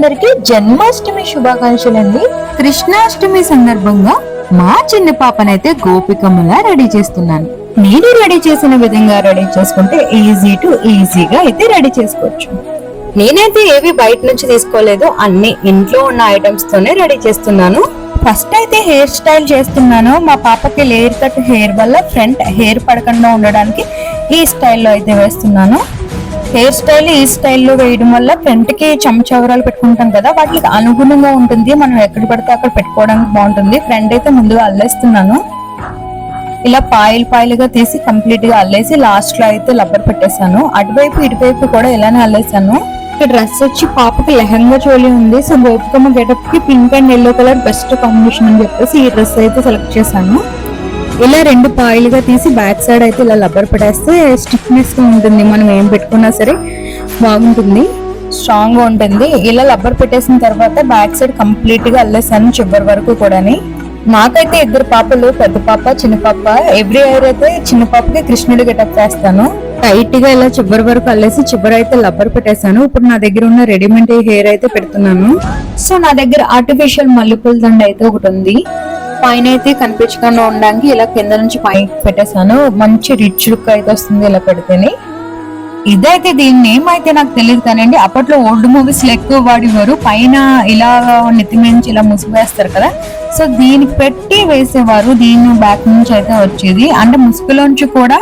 అందరికి జన్మాష్టమి శుభాకాంక్షలండి. కృష్ణాష్టమి సందర్భంగా మా చిన్న పాపనైతే గోపికమ్మలా రెడీ చేస్తున్నాను. మీరు రెడీ చేసిన విధంగా రెడీ చేసుకుంటే ఈజీగా అయితే రెడీ చేసుకోవచ్చు. నేనైతే ఏవి బయట నుంచి తీసుకోలేదు, అన్ని ఇంట్లో ఉన్న ఐటమ్స్ తోనే రెడీ చేస్తున్నాను. ఫస్ట్ అయితే హెయిర్ స్టైల్ చేస్తున్నాను. మా పాపకి లేయర్ కట్ హెయిర్ వల్ల ఫ్రంట్ హెయిర్ పడకుండా ఉండడానికి ఈ స్టైల్లో అయితే వేస్తున్నాను. హెయిర్ స్టైల్ ఈ స్టైల్లో వేయడం వల్ల ఫ్రంట్ కి చెంచవరాలు పెట్టుకుంటాం కదా, వాటికి అనుగుణంగా ఉంటుంది. మనం ఎక్కడ పడితే అక్కడ పెట్టుకోవడానికి బాగుంటుంది. ఫ్రంట్ అయితే ముందుగా అల్లేస్తున్నాను. ఇలా పాయలుగా తీసి కంప్లీట్ గా అల్లేసి లాస్ట్ లో అయితే లబ్బర్ పెట్టేశాను. అటువైపు ఇటువైపు కూడా ఇలానే అల్లేసాను. ఈ డ్రెస్ వచ్చి పాపకి లెహంగా చోలి ఉంది. సో గోపికమ్మ గెటప్ కి pink and yellow colour best combination అని చెప్పేసి ఈ డ్రెస్ అయితే సెలెక్ట్ చేశాను. ఇలా రెండు పాయలుగా తీసి బ్యాక్ సైడ్ అయితే ఇలా లబ్బర్ పెట్టేస్తే స్టిఫ్నెస్ గా ఉంటుంది. మనం ఏం పెట్టుకున్నా సరే బాగుంటుంది, స్ట్రాంగ్ గా ఉంటుంది. ఇలా లబ్బర్ పెట్టేసిన తర్వాత బ్యాక్ సైడ్ కంప్లీట్ గా అల్లేసాను చివరి వరకు కూడాని. నాకైతే ఇద్దరు పాపలు, పెద్ద పాప చిన్న పాప. ఎవ్రీ ఇయర్ అయితే చిన్న పాపకి కృష్ణుడి గెటప్ చేస్తాను. టైట్ గా ఇలా చివరి వరకు అల్లేసి చివరి అయితే లబ్బర్ పెట్టేశాను. ఇప్పుడు నా దగ్గర ఉన్న రెడీమేడ్ హెయిర్ అయితే పెడుతున్నాను. సో నా దగ్గర ఆర్టిఫిషియల్ మల్లెపూల దండ అయితే ఒకటి ఉంది. పైన అయితే కనిపించకుండా ఉండడానికి ఇలా కింద నుంచి పైకి పెట్టేశాను. మంచి రిచ్ లుక్ అయితే వస్తుంది ఇలా పెడితేనే. ఇదైతే దీని నేమ్ అయితే నాకు తెలియదు కానండి, అప్పట్లో ఓల్డ్ మూవీస్ లో ఎక్కువ వాడేవారు. పైన ఇలా నెత్తి నుంచి ఇలా ముసుగు వేస్తారు కదా, సో దీనికి పెట్టి వేసేవారు. దీని బ్యాక్ నుంచి అయితే వచ్చేది, అంటే ముసుగులోంచి కూడా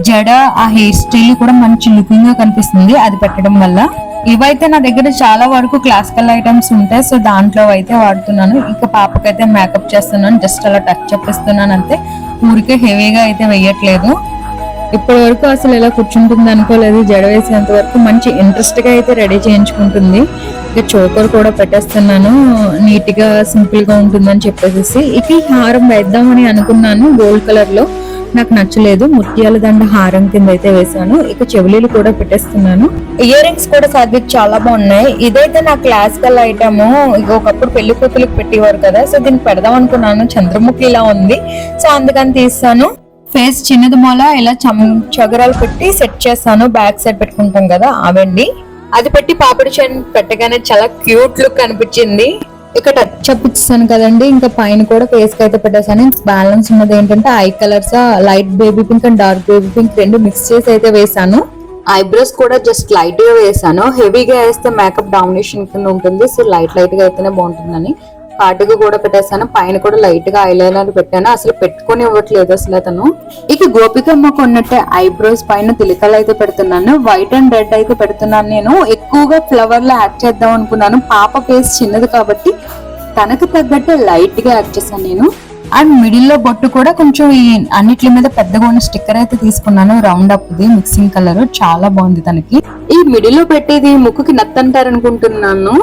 జడ ఆ హెయిర్ స్టైల్ కూడా మంచి లుకింగ్ గా కనిపిస్తుంది అది పెట్టడం వల్ల. ఇవైతే నా దగ్గర చాలా వరకు క్లాసికల్ ఐటమ్స్ ఉంటాయి, సో దాంట్లో అయితే వాడుతున్నాను. ఇక పాపకైతే మేకప్ చేస్తున్నాను, జస్ట్ అలా టచ్ అప్ ఇస్తున్నాను అంతే. ఊరికే హెవీగా అయితే వేయట్లేదు. ఇప్పటి వరకు అసలు ఇలా కూర్చుంటుంది అనుకోలేదు. జడ వేసేంత వరకు మంచి ఇంట్రెస్ట్ గా అయితే రెడీ చేయించుకుంటుంది. ఇక చోకర్ కూడా పెట్టేస్తున్నాను, నీట్ గా సింపుల్ గా ఉంటుందని చెప్పేసి. ఇక ఈ హారం వేద్దామని అనుకున్నాను, గోల్డ్ కలర్ లో నాకు నచ్చలేదు. ముత్యాల దండ హారం కింద అయితే వేసాను. ఇక చెవులీలు కూడా పెట్టేస్తున్నాను. ఇయర్ రింగ్స్ కూడా సాధ్విక్ చాలా బాగున్నాయి. ఇదైతే నా క్లాసికల్ ఐటమ్. ఒకప్పుడు పెళ్లి కూతులకు పెట్టేవారు కదా, సో దీనికి పెడదాం అనుకున్నాను. చంద్రముఖి ఇలా ఉంది, సో అందుకని తీస్తాను. ఫేస్ చిన్నది మూల ఇలా చగరాలు పెట్టి సెట్ చేస్తాను. బ్యాక్ సైడ్ పెట్టుకుంటాం కదా అవండి. అది పెట్టి పాపిడి చైన్ పెట్టగానే చాలా క్యూట్ లుక్ అనిపించింది. ఇక టచ్ అప్ ఇచ్చాను కదండి, ఇంకా పైన కూడా ఫేస్ కి అయితే పెట్టేసాను. బ్యాలెన్స్ ఉన్నది ఏంటంటే I colours, light baby pink and dark baby pink రెండు మిక్స్ చేసి అయితే వేసాను. ఐబ్రోస్ కూడా జస్ట్ లైట్ గా వేసాను. హెవీగా వేస్తే మేకప్ డామినేషన్ కింద ఉంటుంది, సో లైట్ గా అయితేనే బాగుంటుందని కాటుగా కూడా పెట్టేశాను. పైన కూడా లైట్ గా ఐలైనర్ పెట్టాను. అసలు పెట్టుకొని ఇవ్వట్లేదు అసలు అతను. ఇక గోపికమ్మకు ఉన్నట్టే ఐబ్రోస్ పైన తిలకలు అయితే పెడుతున్నాను. వైట్ అండ్ రెడ్ అయితే పెడుతున్నాను. నేను ఎక్కువగా ఫ్లవర్ లో యాడ్ చేద్దాం అనుకున్నాను. పాప ఫేస్ చిన్నది కాబట్టి తనకు తగ్గట్టు లైట్ గా యాడ్ చేశాను నేను. అండ్ మిడిల్ లో బొట్టు కూడా కొంచెం ఈ అన్నిటి మీద పెద్దగా ఉన్న స్టిక్కర్ అయితే తీసుకున్నాను. Round up the mixing colour చాలా బాగుంది తనకి. ఈ మిడిల్ లో పెట్టేది ముక్కుకి నత్తంటారు అనుకుంటున్నాను.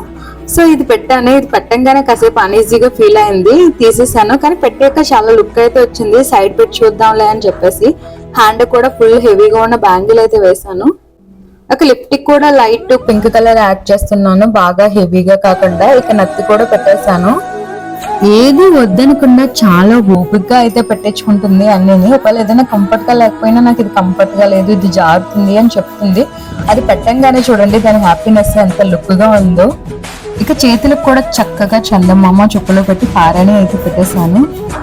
సో ఇది పెట్టాను. ఇది పెట్టంగానే కాసేపు అనీజీగా ఫీల్ అయింది, తీసేసాను. కానీ పెట్టాక చాలా లుక్ అయితే వచ్చింది. సైడ్ పెట్టి చూద్దాంలే అని చెప్పేసి హ్యాండ్ కూడా ఫుల్ హెవీగా ఉన్న బ్యాంగిల్ అయితే వేసాను. ఒక లిప్టిక్ కూడా లైట్ పింక్ కలర్ యాడ్ చేస్తున్నాను, బాగా హెవీగా కాకుండా. ఇక నత్తి కూడా పెట్టేశాను. ఏది వద్దనకుండా చాలా ఓపికగా అయితే పెట్టించుకుంటుంది అన్నీ. ఒకవేళ ఏదైనా కంఫర్ట్ గా లేకపోయినా నాకు ఇది కంఫర్ట్ గా లేదు, ఇది జారుతుంది అని చెప్తుంది. అది పెట్టంగానే చూడండి దాని హ్యాపీనెస్ ఎంత లుక్ గా ఉందో. ఇక చేతులకు కూడా చక్కగా చందమామ చుక్కలో పెట్టి పారాణి అయితే పెట్టేశాను.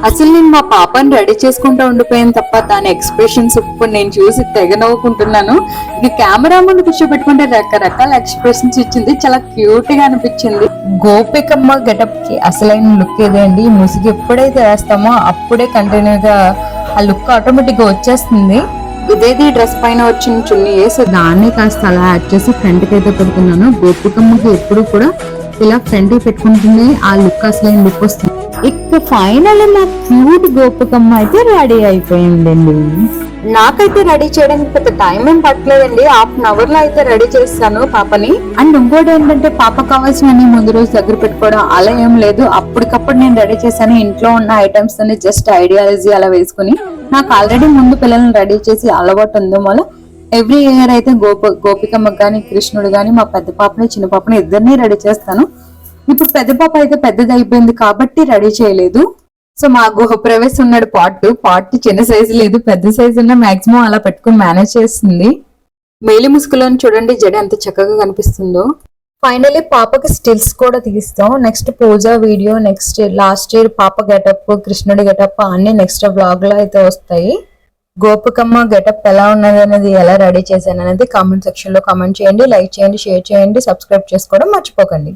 అసలు నేను మా పాపని రెడీ చేసుకుంటూ ఉండిపోయాను తప్ప దాని ఎక్స్ప్రెషన్స్ ఇప్పుడు నేను చూసి తెగ నవ్వుకుంటున్నాను. ఇక కెమెరా ముందు కూర్చోబెట్టుకుంటే రకరకాల ఎక్స్ప్రెషన్స్ ఇచ్చింది, చాలా క్యూట్ గా అనిపించింది. గోపికమ్మ గెటప్ కి అసలైన లుక్ ఇదే అండి. ముసుగు ఎప్పుడైతే వేస్తామో అప్పుడే కంటిన్యూగా ఆ లుక్ ఆటోమేటిక్ గా వచ్చేస్తుంది. ఇదేది డ్రెస్ పైన వచ్చిన చున్నీ వేసి దాన్ని కాస్త అలా యాడ్ చేసి ఫ్రంట్ కి అయితే పెడుతున్నాను. గోపికమ్మకి ఎప్పుడు కూడా ఇలా ఫ్రంట్ కి పెట్టుకుంటుంది, ఆ లుక్ అసలైన లుక్ వస్తుంది. ఇక ఫైనల్ మా క్యూట్ గోపికమ్మ అయితే రెడీ అయిపోయిందండి. నాకైతే రెడీ చేయడానికి పెద్ద టైం ఏం పట్టలేదండి, ½ లో అయితే రెడీ చేస్తాను పాపని. అండ్ ఇంకోటి ఏంటంటే పాప కావాల్సినవి ముందు రోజు దగ్గర పెట్టుకోవడం అలా ఏం లేదు. అప్పటికప్పుడు నేను రెడీ చేశాను. ఇంట్లో ఉన్న ఐటమ్స్ అన్ని జస్ట్ ఐడియాలజీ అలా వేసుకుని. నాకు ఆల్రెడీ ముందు పిల్లల్ని రెడీ చేసి అలవాటు ఉందో వల్ల ఎవ్రీ ఇయర్ అయితే గోపికమ్మకి గాని కృష్ణుడు గాని మా పెద్ద పాపని చిన్న పాపని ఇద్దరిని రెడీ చేస్తాను. ఇప్పుడు పెద్ద పాప అయితే పెద్దది అయిపోయింది కాబట్టి రెడీ చేయలేదు. సో మా గృహప్రవేశం ఉన్నాడు పార్ట్ చిన్న సైజు లేదు, పెద్ద సైజు ఉన్న మాక్సిమం అలా పెట్టుకుని మేనేజ్ చేస్తుంది. మేలి ముసుగులోని చూడండి జడ ఎంత చక్కగా కనిపిస్తుందో. ఫైనల్లీ పాపకి స్టిల్స్ కూడా తీస్తాం. నెక్స్ట్ పూజ వీడియో, నెక్స్ట్ లాస్ట్ ఇయర్ పాప గెటప్, కృష్ణుడి గెటప్ అన్ని నెక్స్ట్ వ్లాగ్ లో అయితే వస్తాయి. గోపికమ్మ గెటప్ ఎలా ఉన్నది అనేది, ఎలా రెడీ చేశాను అనేది కామెంట్ సెక్షన్ లో కామెంట్ చేయండి, లైక్ చేయండి, షేర్ చేయండి, సబ్స్క్రైబ్ చేసుకోవడం మర్చిపోకండి.